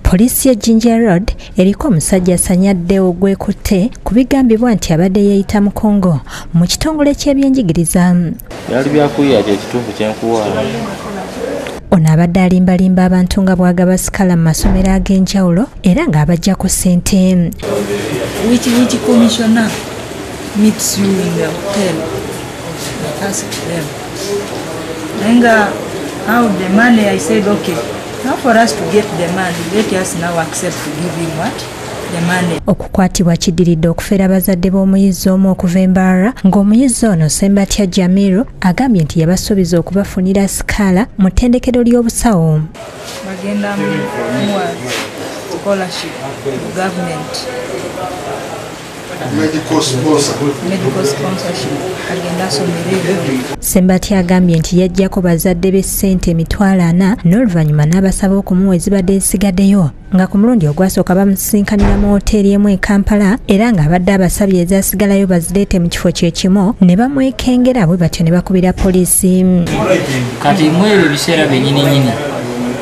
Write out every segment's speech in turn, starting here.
Poliisi ya Jinja Road eriko omusajja asanyadde ogwekutte ku bigambibwa nti abadde yeeyita mu Congo mu kitongole ky'ebyenjigiriza. Yali byakuyiya kyekituufu kyenkuwa. Ono abadde alimbalimba abantu nga bwagaba sikala mu masomero ag'enjawulo era ng'abaggyako ssente. Which commissioner meets you in the hotel? Ask them. And how the money, I said, okay. Now for us to get the money, let us now accept to give him what? The money. Okukwatibwa kiddiridde okufera abazadde b'omuyizi omu okuva e Mbarara ng'omuyizi ono Sembatya Jamiru agambye nti yabasuubiza okubafunira sikaala mu ttendekero ly'obusawo. Bagenda mu scholarship government. Medical sponsorship. Agenda asomerere. Sembatya agambye nti yajjako bazadde be ssente emitwalo 4 n'oluvannyuma n'abasaba okumuwa ezibadde zisigaddeyo nga ku mulundi ogwasooka bamusinkanira mu hoteeri emu e Kampala era ng'abadde abasabye ezaasigalayo bazireete mu kifo kye kimu ne bamwekengera bwe batyo ne bakubira poliisi. Kati mwebyo ebiseera byennyininyini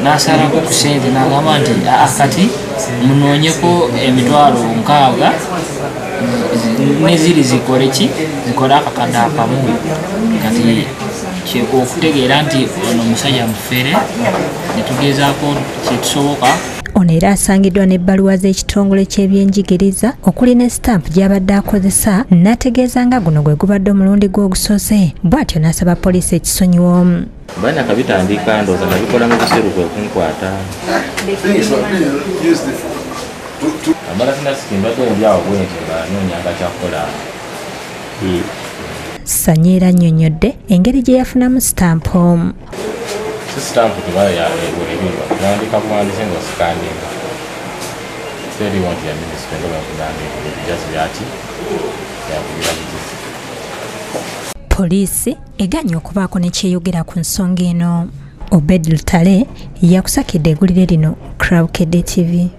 n'asalako ku ssente n'agamba nti kati munoonyeko emitwalo 6 neziri zikole ki zikole akakadde akamu kati okutegeera nti ono omusajja mufere ne tugezaako kyetusoboka. Ono era asangiddwa n'ebbaluwa z'ekitongole ky'ebyenjigiriza okuli ne stamp gy'abadde akozesa n'ategeeza nga guno gwe gubadde omulundi gw'ogusoze bw'atyo n'asaba poliisi ekisonyiwo. Banya kabitandika ndooza nabikola mu biseera kwe kunkwata. Sanyeera annyonnyodde engeri gye yafunamu sitampu. Sitampu tebayaebulibirwa nandika kuwandiise ng'osikandinga teriwanti ya minisitule nga bakugambye ebijazi byaki yakubira bigizi. Poliisi eganye okubaako ne kyeyogera ku nsonga eno. Obed Lutale yakusakidde eggulire lino Crowked TV.